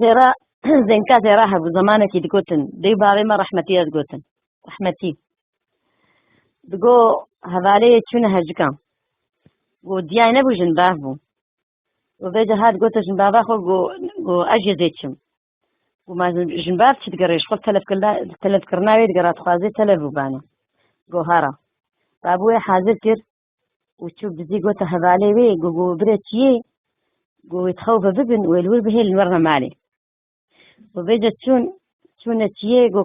زيرا زين كازي راح بزمانك يدقوتن دي باري ما رحمتي يدقوتن رحمتي دقو هذالي تشونا هجكا ودياي نبو جنباه بو وبيجا هاد قوت جنبابا خو قو اجي زيتشم وما جنباب تدقريش خل تلف كرناوي دقرات خوازي تلف وبانا قو هارا بابوي حاضر كر وتشوف بزي قوت هذالي وي قو بريتشي قو يتخوف ببن ويلول بهي الورنا مالي وبيجا تشون تشيه قو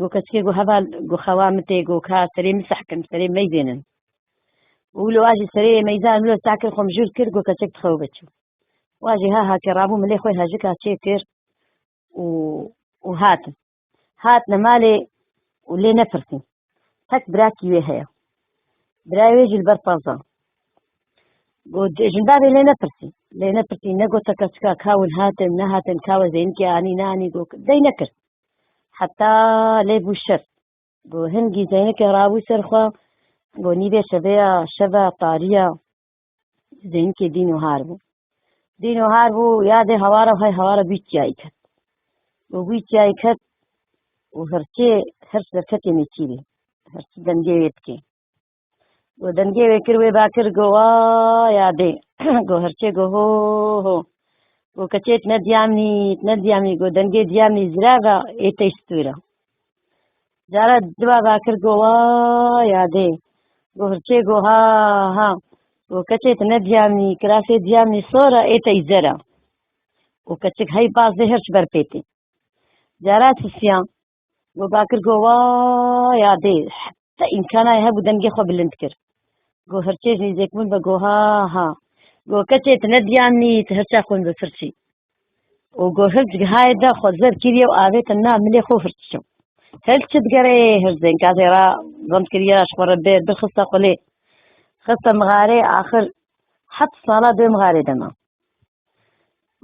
كتشي قو هذا قو خوامتي قو كا سري مسحكن سري ميزينن ولو اجي سري ميزان ولو ساكن خم جول كر قو كتشك تخوبتشو واجي ها كرابو ملي خوي هاجكا تشيكر وهات نمالي ولي نفرتي تك براكي ويهيا براوي يجي البرطازة قد جنبابي لي نفرتي نقو تكسكا كاون هاتن نهاتن كاو زينكي اني ناني قو دي نكر حتى لي بوشر قو هنجي زينكي رابو سرخوا قو نيبي شبا طارية زينكي دينو هاربو يادي هوارا وهي هوارا بيتي ايكت وبيتي ايكت هرش دركتي ميتيبي هرش دنجيويتكي ودنجيوي كروي باكر قوا يادي قو هرشي قو هو قو كتيت نديامني قو دنجي ديامني زراغا ايتيستورا جارة دوا باكر قوا يادي قو هرشي قو ها قو كتيت نديامني كراسي ديامني صورة ايتي وكتك هاي باز هرش بربيتي جارات السيان وباكر قوا يادي حتى إن كان يهبو دنجي خو بالنتكر قو هرشيجني زيكمون بقو ها قو كتيت نديامني تهرشا خون بفرشي وقو هرج هايدا خو زر كيريا وآبيت النام ملي خو فرشو هل تدقري هرزين كازيرا ضمت كريا شخور البيت بالخصة قولي خصة مغاري آخر حط صلاة دوي مغاري دما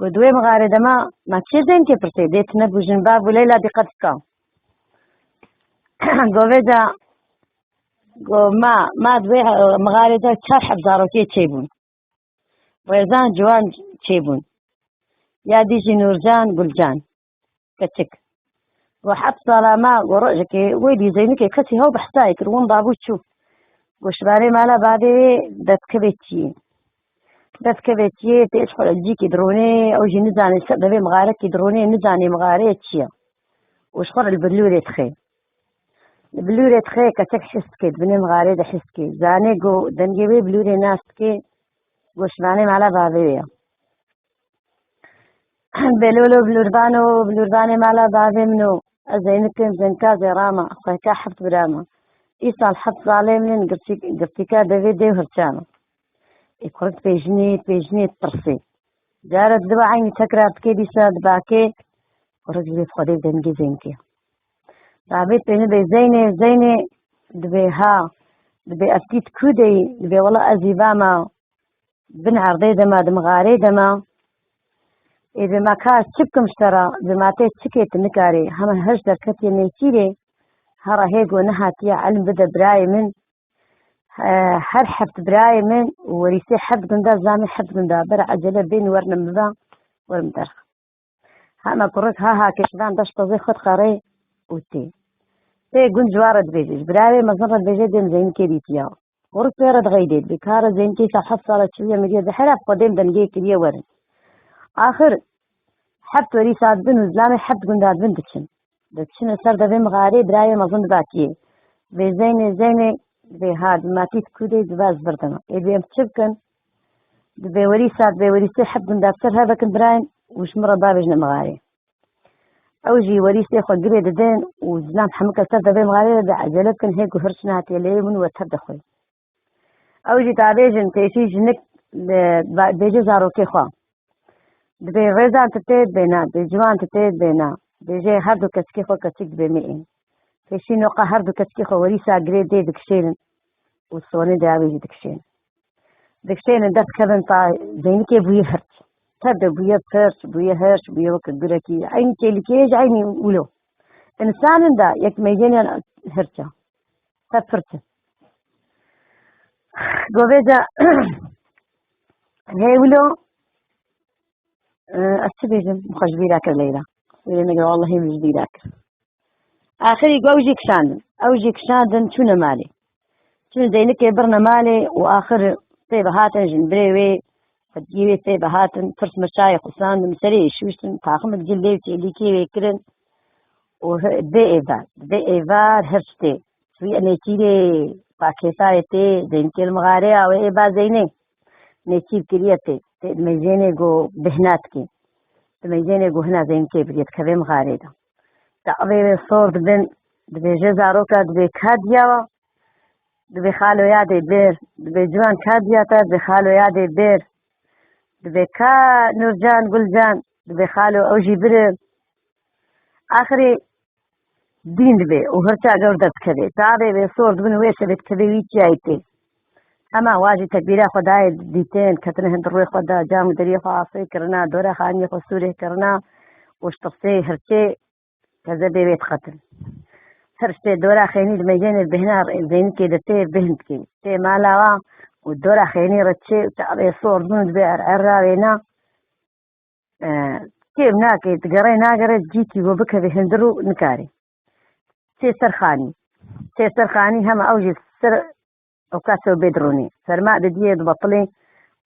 ودوي مغاري دما ما تشيزين كي برسي ديت نبو جنباب وليلة دي قد سكا قو بيجا قو ما دوي مغاري دا چار حبزاروكي تشيبون ويزان جوان تشيبون يا ديجي نورجان قلجان كتشك وحط صلاة ورؤجكي ويدي زينكي كتي هو بحساي كرون بابو تشوف وشباري مالا بعدي دتكبتي تدخل الجيكي دروني او جي نزاني سببي مغاركي دروني نزاني مغاري تشيا وشخور البلوري تخي كتك حسكي بني مغاري دا حسكي زاني قو دنجيبي بلوري ناسكي وشباني مالا بابي بلولو بلورباني مالا بابي منو أزينكم زنكا زي راما خويكا حفت براما إيسا الحفت علي منين قرتيكا دافيدي وهرشانا إكورت بيجني ترسي جارت دوا عيني تكرات كي بيسا دباكي ورجلي بخدي دنجي زينكي تعبيت بيني بي زيني دبي أفتيت كودي دبي والله أزيباما بن عرضي دما دمغاري دما إذا ما كاس شبكم اشترى بما تيت شكيت النكاري هما هجدر كتي نيتيري هرا هيقو نهاتي علم بدا براي من هر حفت براي من وريسي حد قندا زامي حد قندا برع عجلة بين ورنا مبا ورمدرخ هما قرق ها كشدان داش تزي خد خاري وتي تي قن جوارة بيجيش براي مزنرة بيجي دين زين كيريتيا ورق بيرد غيديد بكارة زين كي صحف صالة شوية مليا بحراب قديم دنجي كريا ورن آخر حبت وريسات بن وزلامي حبت قنداد بن دكشن السر دبي مغاري براي مظن باكي بي زيني بي هاد ماتيت كودي دباز بردنا بي امتشبكن بي وريسي حبت قنداد سر هذا كن براين وش مرة بابجنا مغاري اوجي وريسي خو قري ددين وزلام حمك السر دبي مغاري دا عجلتكن هيك وفرشنا هاتي لي من وتهد اخوي اوجي تابيجن تيشي جنك بيجي زاروكي خوا دبي ريزان تتيت بينا دبي جوان تتيت بينا بيجي هردو كتكي خو كتك بمئين فشي نوقع هردو كتكي خو وريسا قريد دي دكشين والصوني داويجي دكشين دات كبن طا زينكي بويا هرش تبدا بويا هرش بويا وقت بركي عيني كيلكيج عيني ولو انسان دا يك ميجيني هرشا تفرت قوبيجا هي ولو السبيجم مخش بيراك الليلة نقول والله مش بيراك آخري أوجي كشاندن أوجي كشاندن شو مالي شو زينك برنا مالي وآخر طيبة هاتن جنبريوي فتجيبي طيبة هاتن فرس مشايخ وساندن مسري شوشتن تاخمت جلديوتي اللي كيوي كرن ودي إيفار هرشتي سوي أنيتيري باكيسايتي زينك المغارية وإيبا زيني نيتيب كريتي ميزيني جو بهناتكي ميزيني جو هنا زينكي بريت كبي مغاريدا تعبير صور دبن دبي جزاروكا دبي كاديا دبي خالو يادي بير دبي جوان كادياتا دبي خالو يادي بير دبي كا نورجان قلجان دبي خالو أوجي بير آخري دين دبي وهرتا قردت كبي تعبير صور دبن ويش بيت كبي ويتي ايتي اما واجی تکبیره خدای دیتین کتنه هند روی خدا جام دری خاصی کرنا دوره خانی خسوره کرنا وشتفسي هرشي كذا بيت قتل هرشي دوره خيني دمجين البهنار زين كده تي بهنت كي تي مالاوا والدوره خيني رتشي تعبي صور دون بير عراوينا كيف ناكي تقري ناقرة جيتي وبكى بهندرو نكاري تي سرخاني هم اوجي سر او كاسو بيدروني سرماء دي بطلي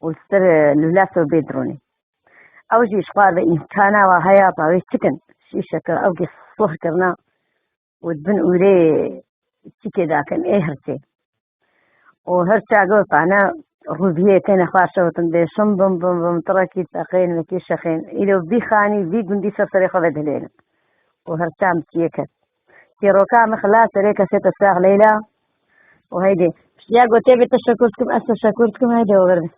والسر لولاسو بيدروني اوجي شقار بإمكانا وهيا طاوي تكن شيشة اوجي صهر كرنا ودبن اولي تكي داكن ايه هرتي وهرتا قلت انا روبيه كان خاشة وتنبيشم بم بم بم تركي تاقين مكي شخين إلو بي خاني بي قندي سرسريخة بدهلين وهرتا متيكت تيروكا مخلا سريكا سيتا ساغ ليلة وهيدي يا قلت بي تشكرتكم أسا شكرتكم هيدي وغربي